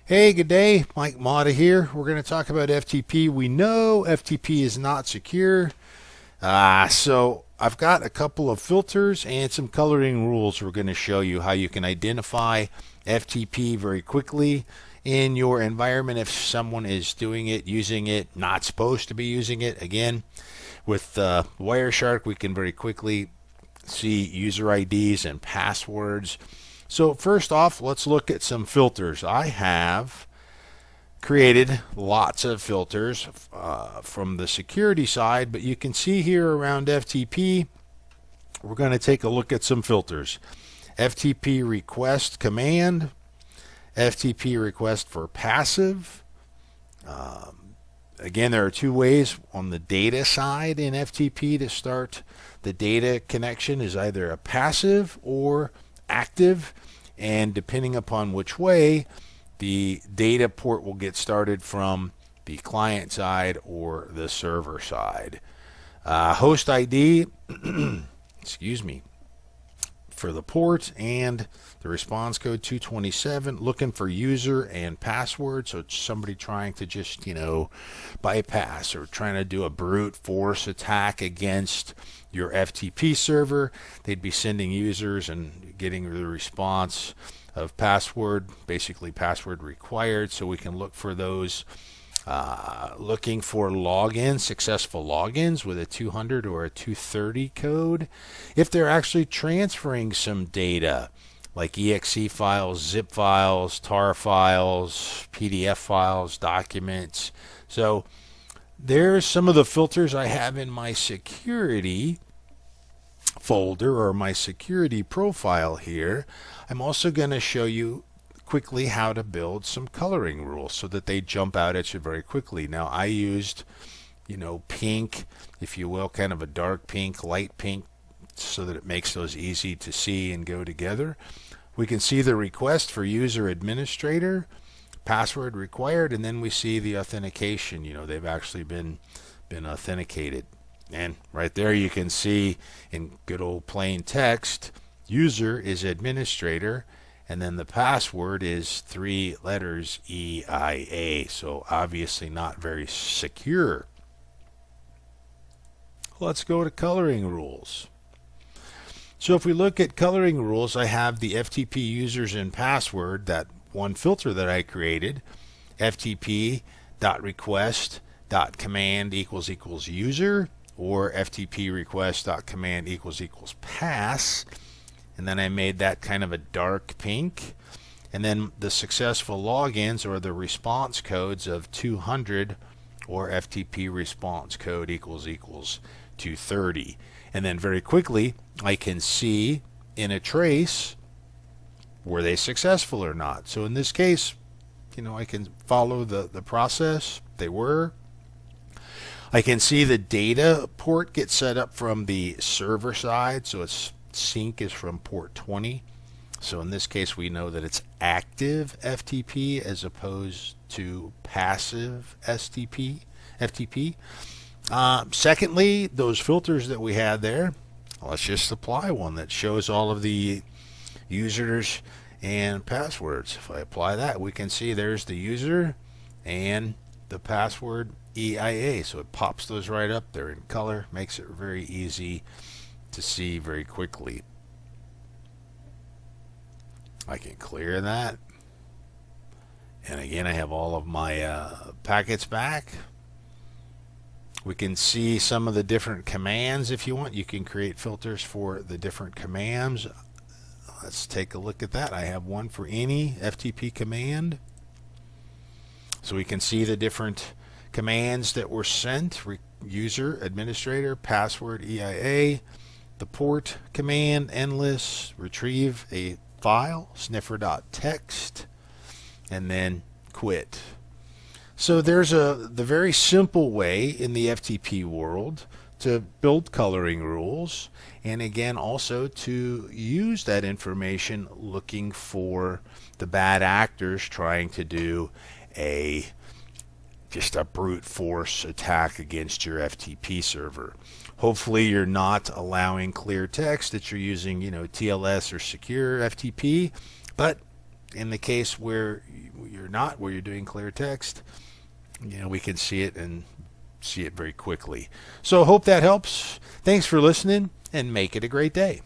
Hey, good day. Mike Mata here. We're going to talk about FTP. We know FTP is not secure. So I've got a couple of filters and some coloring rules. We're going to show you how you can identify FTP very quickly in your environment if someone is doing it, using it, not supposed to be using it. Again, with Wireshark, we can very quickly see user IDs and passwords. So first off, let's look at some filters. I have created lots of filters from the security side, but you can see here around FTP, we're going to take a look at some filters. FTP request command, FTP request for passive. Again, there are two ways on the data side in FTP to start the data connection is either a passive or active, and depending upon which way, the data port will get started from the client side or the server side. Host ID, excuse me, for the port, and the response code 227, looking for user and password. So it's somebody trying to just, bypass or trying to do a brute force attack against your FTP server. They'd be sending users and getting the response of password, basically password required. So we can look for those. Looking for logins, successful logins with a 200 or a 230 code. If they're actually transferring some data, like exe files, zip files, tar files, PDF files, documents. So there's some of the filters I have in my security folder or my security profile here. I'm also going to show you quickly how to build some coloring rules so that they jump out at you very quickly. Now I used, pink, if you will, kind of a dark pink, light pink, so that it makes those easy to see and go together. We can see the request for user administrator, password required, and then we see the authentication. They've actually been authenticated. And right there you can see in good old plain text, user is administrator, and then the password is 3 letters EIA. So obviously not very secure. Let's go to coloring rules. So if we look at coloring rules, I have the FTP users and password, that one filter that I created, ftp.request.command equals user, or ftp request.command equals pass. And then I made that kind of a dark pink. And then the successful logins or the response codes of 200 or FTP response code equals 230. And then very quickly I can see in a trace were they successful or not. So in this case, I can follow the process. They were. I can see the data port get set up from the server side. So it's sync is from port 20. So in this case we know that it's active FTP as opposed to passive FTP. Secondly, those filters that we had there, let's just apply one that shows all of the users and passwords. If I apply that, we can see there's the user and the password EIA. So it pops those right up there in color, makes it very easy to see very quickly. I can clear that, and again I have all of my packets back. We can see some of the different commands. If you want, you can create filters for the different commands. Let's take a look at that. I have one for any FTP command, so we can see the different commands that were sent: user, administrator, password, EIA, the port command, endless, retrieve a file, sniffer.txt, and then quit. So there's the very simple way in the FTP world to build coloring rules, and again also to use that information looking for the bad actors trying to do just a brute force attack against your FTP server. Hopefully you're not allowing clear text, that you're using, TLS or secure FTP, but in the case where you're or not, where you're doing clear text, we can see it and see it very quickly. So hope that helps. Thanks for listening, and make it a great day.